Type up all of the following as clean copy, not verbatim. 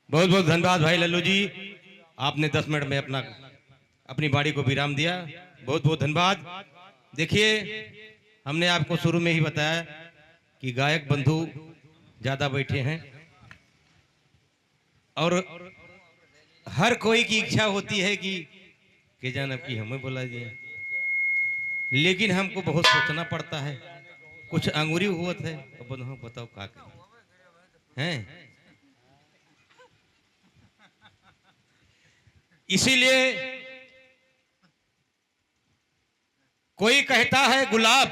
बहुत बहुत धन्यवाद भाई लल्लू जी, आपने 10 मिनट में अपनी बाड़ी को विराम दिया। बहुत बहुत धन्यवाद। देखिए, हमने आपको शुरू में ही बताया कि गायक बंधु ज्यादा बैठे हैं और हर कोई की इच्छा होती है कि जान अब की हमें बुला दिया, लेकिन हमको बहुत सोचना पड़ता है। कुछ अंगूरी हुआ है, अब बताओ क्या हैं। इसीलिए कोई कहता है गुलाब,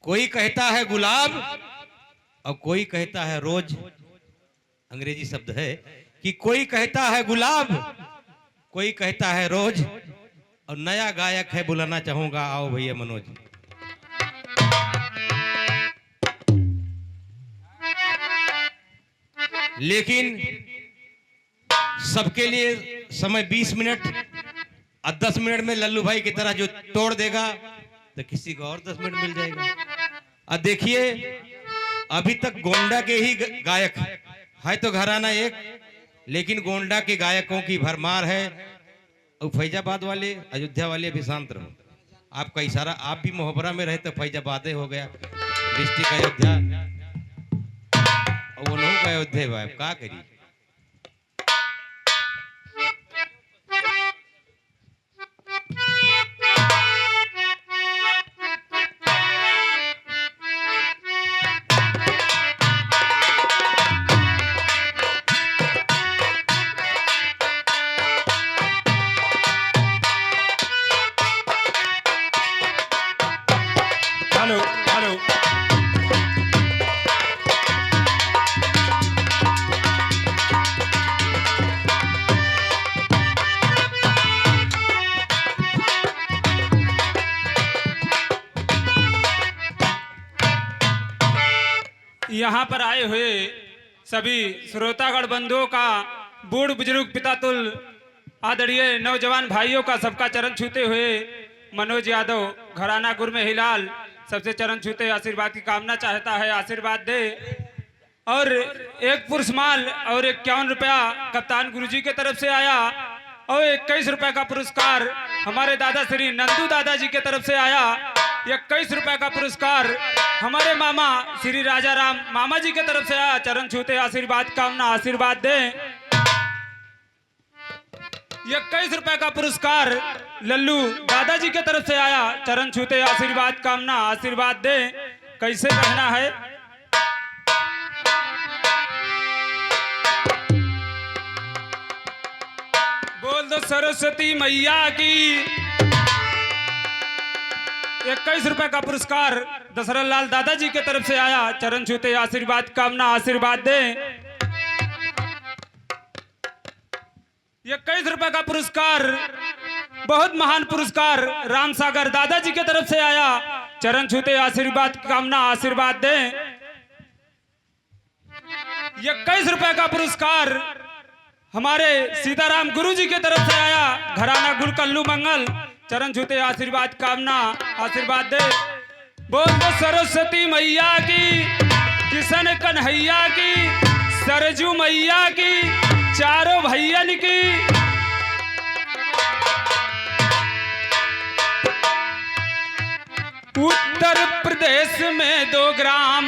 कोई कहता है गुलाब और कोई कहता है रोज। अंग्रेजी शब्द है कि कोई कहता है गुलाब, कोई कहता है रोज। और नया गायक है, बुलाना चाहूंगा, आओ भैया मनोज। लेकिन सबके लिए समय 20 मिनट और 10 मिनट में लल्लू भाई की तरह जो तोड़ देगा तो किसी को और 10 मिनट मिल जाएगा। अब देखिए, अभी तक गोंडा के ही गायक है तो घराना एक, लेकिन गोंडा के गायकों की भरमार है। और फैजाबाद वाले, अयोध्या वाले भी शांत रहो। आपका इशारा, आप भी मोहबरा में रहे तो फैजाबाद हो गया, डिस्ट्रिक्ट अयोध्या, और वो लोग अयोध्या भाई क्या करी। हेलो हेलो, यहाँ पर आए हुए सभी श्रोतागण बंधुओं का, बूढ़ बुजुर्ग पितातुल आदरणीय नौजवान भाइयों का सबका चरण छूते हुए मनोज यादव घराना गुर में हिलाल सबसे चरण छूते आशीर्वाद की कामना चाहता है। आशीर्वाद दे। और एक पुरुष माल और 51 रुपया कप्तान गुरुजी के तरफ से आया और 21 रुपए का पुरस्कार हमारे दादा श्री नंदू दादाजी के तरफ से आया। 21 रुपए का पुरस्कार हमारे मामा श्री राजा राम मामा जी के तरफ से आया। चरण छूते आशीर्वाद कामना, आशीर्वाद दे। 21 रुपए का पुरस्कार लल्लू दादाजी के तरफ से आया। चरण छूते आशीर्वाद कामना, आशीर्वाद दे। कैसे कहना है? बोल दो सरस्वती मैया की। 21 रुपए का पुरस्कार दशरथ लाल दादाजी के तरफ से आया। चरण छूते आशीर्वाद कामना, आशीर्वाद दे। 21 रुपए का पुरस्कार, बहुत महान पुरस्कार राम सागर दादाजी के तरफ से आया। चरण छूते आशीर्वाद कामना, आशीर्वाद दे। 21 रुपए का पुरस्कार हमारे सीताराम गुरुजी के तरफ से आया। घराना गुल कल्लू मंगल। चरण छूते आशीर्वाद कामना, आशीर्वाद दे। बोल दो सरस्वती मैया की, किशन कन्हैया की, सरजू मैया की, चारों भैयन की। उत्तर प्रदेश में 2 ग्राम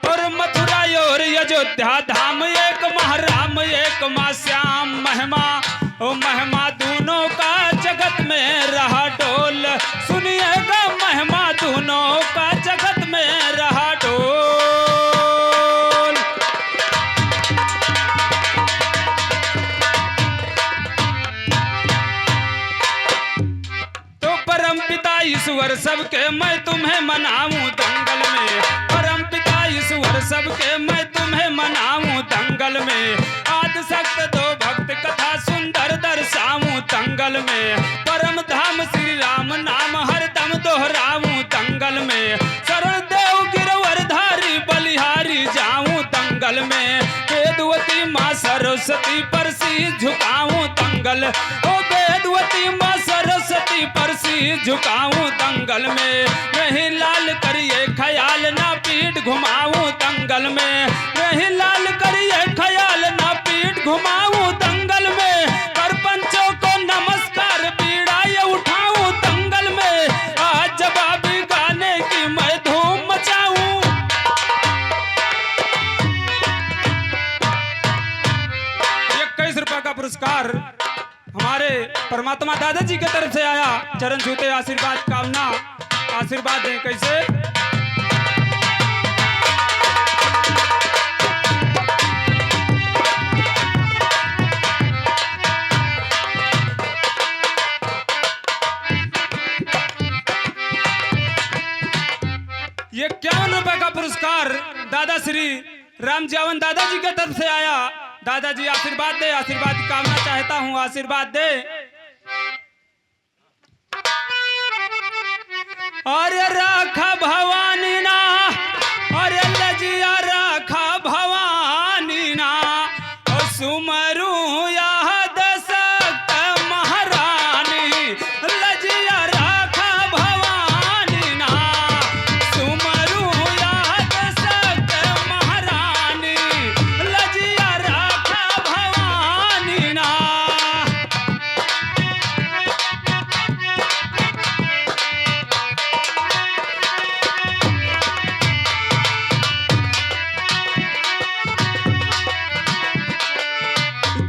और मथुरा और अयोध्या धाम, एक माह राम एक माह श्याम। महिमा ओ महिमा दोनों का जगत में रहा डोल। सुनिएगा महिमा दोनों का जगत में रहा डोल। तो परमपिता ईश्वर सबके मैं तुम्हें मनाऊं दंगल में। परमपिता ईश्वर सबके मैं तुम्हें मनाऊं दंगल में। आदि शक्त 2 भक्त कथा सुंदर दर्शाऊं दंगल में। परम धाम श्री राम नाम हरदम दोहराऊं दंगल में। शरण देव गिरवरधारी बलिहारी जाऊं दंगल में। वेदवती माँ सरस्वती पर शीश झुकाऊं दंगल। ओ वेदवती माँ सरस्वती पर शीश झुकाऊं दंगल में। नहीं लाल करिए ख्याल ना पीठ घुमाऊं दंगल में। नहीं लाल करिए ख्याल घुमाऊं दंगल में, कर पंचों को नमस्कार, बीड़ा ये उठाऊं दंगल में, आज जवाबी गाने की मैं धूम मचाऊं। 21 रुपए का पुरस्कार हमारे परमात्मा दादाजी की तरफ से आया। चरण छूते आशीर्वाद कामना, आशीर्वाद दें कैसे। ये 51 रुपए का पुरस्कार दादा श्री राम जावन दादाजी की तरफ से आया। दादाजी आशीर्वाद दे, आशीर्वाद की कामना चाहता हूं, आशीर्वाद दे। अरे राखा भवानी ना, अरे लजिया राखा भवानी ना, सुमरू याद सक्त महारानी, लजिया राखा भवानी ना, सुमरू याद सक्त महारानी, लजिया राखा भवानी ना।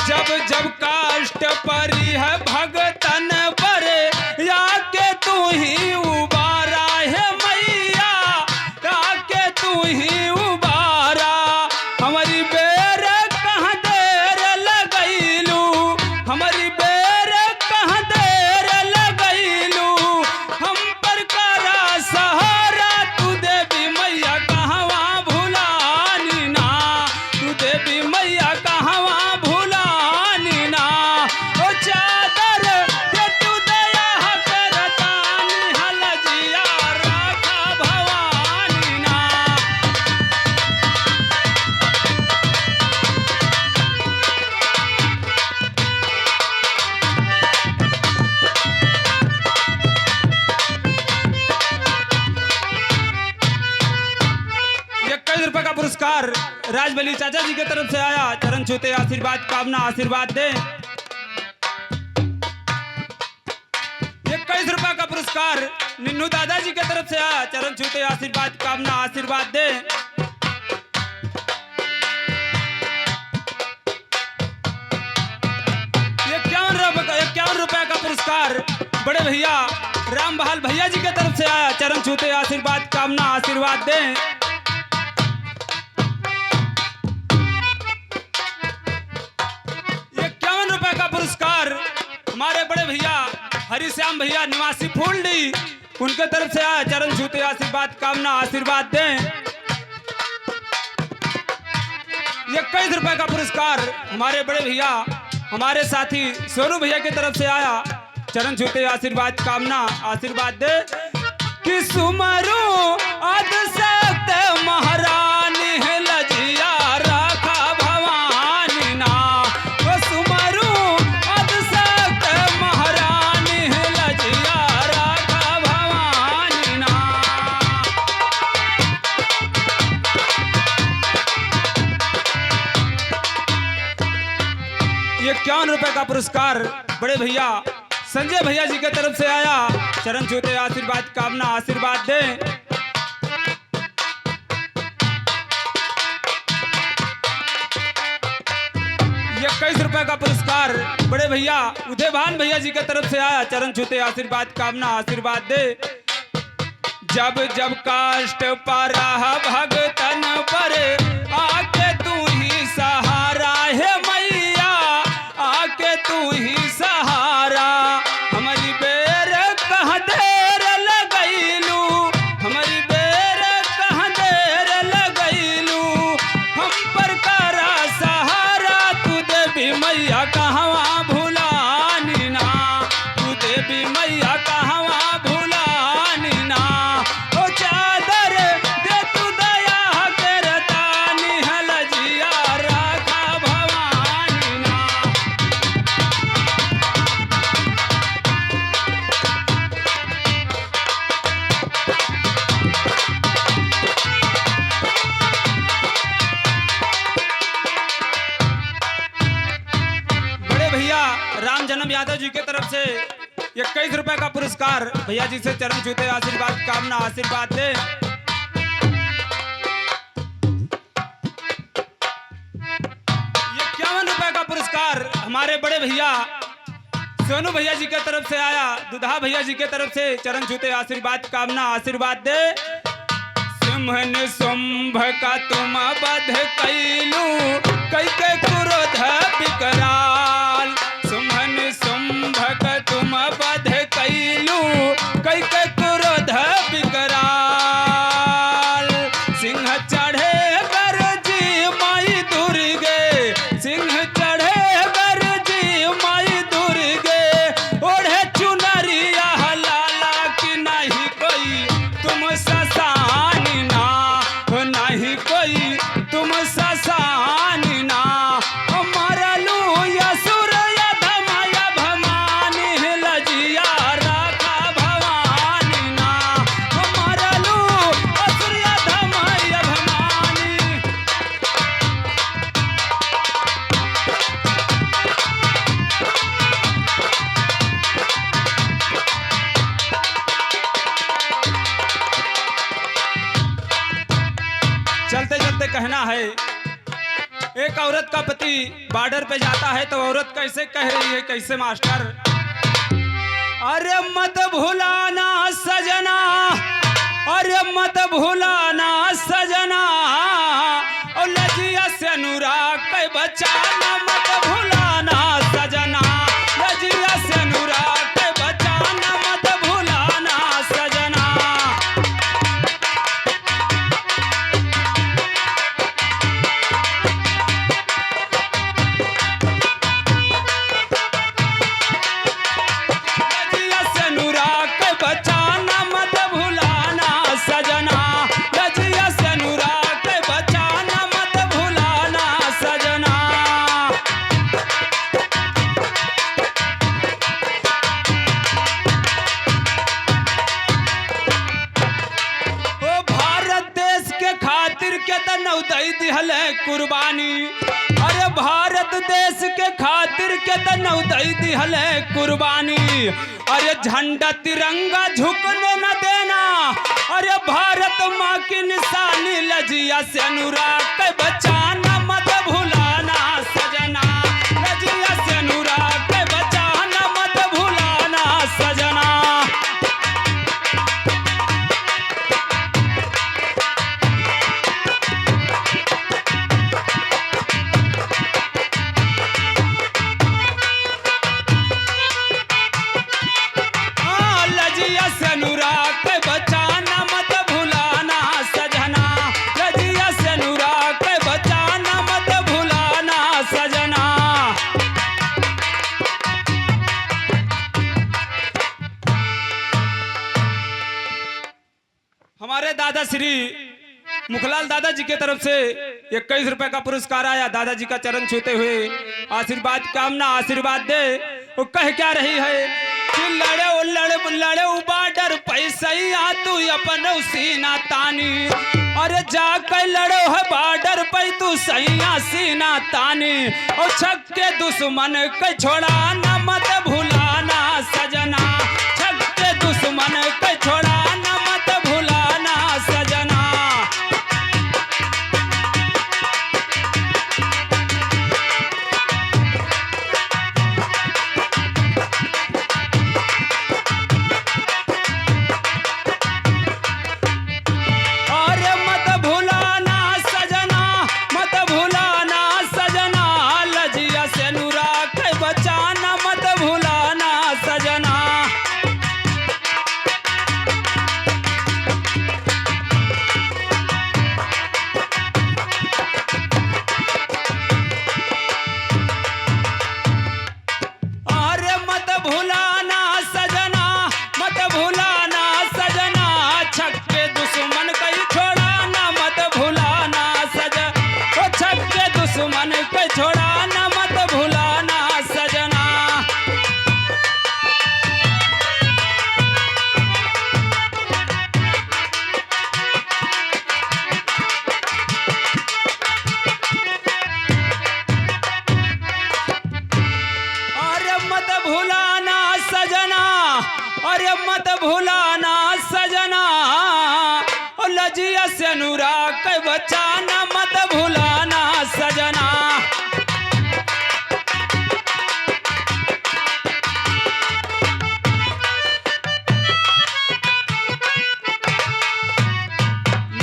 जब जब काष्ट परी है भगतन पर, या के तू ही उबारा है मैया, या के तू ही उबारा। हमारी बेर कहाँ देर लगैलू, हमारी बेर कहाँ देर लगैलू, हम पर करा सहारा, तू देवी मैया कहवा भुलानी ना, तू देवी मैया कहवा भुलानी ना। ओ चादर दे तू दया करतानी, हलजिया राखा भवानी ना। ये 21 रुपए का पुरस्कार राजबली चाचा जी की तरफ से आया। चरण छूते आशीर्वाद कामना, आशीर्वाद दे। 21 रुपए का पुरस्कार निन्नू दादाजी की तरफ से आया। चरण छूते आशीर्वाद कामना, आशीर्वाद दे। ये 51 रुपए का पुरस्कार बड़े भैया राम बहाल भैया जी की तरफ से आया। चरण छूते आशीर्वाद कामना, आशीर्वाद दे। पुरस्कार हमारे बड़े भैया हरिश्याम भैया निवासी फूलडी, उनके तरफ से आया। चरण छूते आशीर्वाद कामना, आशीर्वाद दें। 21 रुपए का पुरस्कार हमारे बड़े भैया हमारे साथी सोनू भैया की तरफ से आया। चरण छूते आशीर्वाद कामना, आशीर्वाद दे। कि सुमरू अद सक्त महारानी है, लजिया राखा भवानी ना, सुमरू अद सक्त महारानी है, लजिया राखा भवानी ना। ये 51 रुपए का पुरस्कार बड़े भैया संजय भैया जी की तरफ से आया। चरण छूते आशीर्वाद कामना, आशीर्वाद दे। ये 21 रुपए का पुरस्कार बड़े भैया उदय भान भैया जी की तरफ से आया। चरण छूते आशीर्वाद कामना, आशीर्वाद दे। जब जब काष्ट पारा भगतन पर, आके तू ही सहारा है मैया, आके तू ही सहारा। हमारी बेर कहाँ देर लगैलू, हमारी बेर कहाँ देर लगैलू, हम पर करा सहारा। तू देवी मैया कहवा भुलानी ना, तू देवी मैया कहवा भुलानी ना। ओ चादर दे तू दया करता राम यादव जी के तरफ से 21 रुपए का पुरस्कार भैया जी से चरण छूते आशीर्वाद कामना आशीर्वाद दे। 51 रुपए का पुरस्कार हमारे बड़े भैया सोनू भैया जी के तरफ से आया। दुधा भैया जी के तरफ से चरण छूते आशीर्वाद कामना आशीर्वाद दे। सिंहन शुंभ का तुम बध कैलू कैके क्रोध विकराल। सिंहन शुंभ का तुम बध कैलू कैके क्रोध विकराल। सिंह चढ़े गरजी माई दुर्गे, सिंह चढ़े गरजी माई दुर्गे। ओढ़े चुनरिया लाला की नहीं कोई तुम ससानी ना, हो नहीं कोई तुम ससानी ना। मरलू यसुर यधमय भवानी लजिया राखा भवानी ना। मरलू असुर यधमय भवानी। चलते चलते कहना है, एक औरत का पति बॉर्डर पे जाता है तो औरत कैसे कह रही है, कैसे मास्टर? अरे मत भुलाना सजना, अरे मत भुलाना सजना। और लजिया से अनुराग के बचाना, मत भुलाना सजना। लजिया से अनुराग के बचाना, मत भुलाना सजना। लजिया से अनुराग के बचाना, मत भुलाना सजना। लजिया से अनुराग के बचाना, मत भुलाना सजना। ओ भारत देश के खातिर केतना दई दिहल है कुर्बानी। अरे भारत देश के खातिर केतना दई दिहल है कुर्बानी। अरे झंडा तिरंगा झुकने न देना, अरे भारत माँ की निशानी। लजिया से अनुराग के बचाना, मत भुलाना सजना। लजिया से अनुराग के बचाना, मत भुलाना सजना। हाँ, लजिया से अनुराग के बचाना, मत भुलाना सजना। लजिया से अनुराग के बचाना, मत भुलाना सजना। हमारे दादा श्री मुखलाल दादा जी के तरफ से 21 रुपए का पुरस्कार आया। दादाजी का चरण छूते हुए आशीर्वाद कामना आशीर्वाद दे। वो कह क्या रही है कि लड़े बाडर पैसैया तू अपन सीना तानी। अरे जाकर लड़ो है बार्डर पे तू सैया सीना तानी। और छक के दुश्मन के छोड़ाना, मत भुलाना सजना। छक के दुश्मन के छोड़ाना, मत भुलाना सजना। अरे मत भुलाना सजना, मत भुलाना सजना। लजिया से अनुराग के बचाना, मत भुलाना सजना। अरे मत भुलाना सजना, मत भुलाना सजना। छक्के दुश्मन कई छोड़ाना, मत भुलाना सजना। ओ छक्के दुश्मन कई छोड़ाना, मत भुलाना सजना। अरे मत भूल मत भुलाना सजना, ओ लजिया से अनुराग के बचाना मत भुलाना सजना।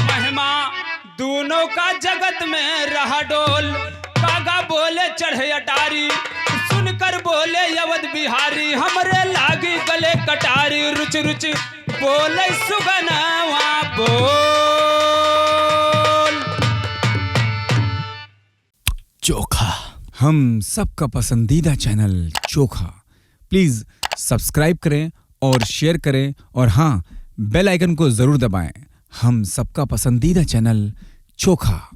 महिमा दोनों का जगत में रहा डोल, कागा बोले चढ़े अटारी, सुनकर बोले अवध बिहारी, हमरे लागी गले कटारी, रुच रुच बोले सुगनवा बोल। चोखा, हम सबका पसंदीदा चैनल चोखा। प्लीज सब्सक्राइब करें और शेयर करें, और हाँ, बेल आइकन को जरूर दबाएं। हम सबका पसंदीदा चैनल चोखा।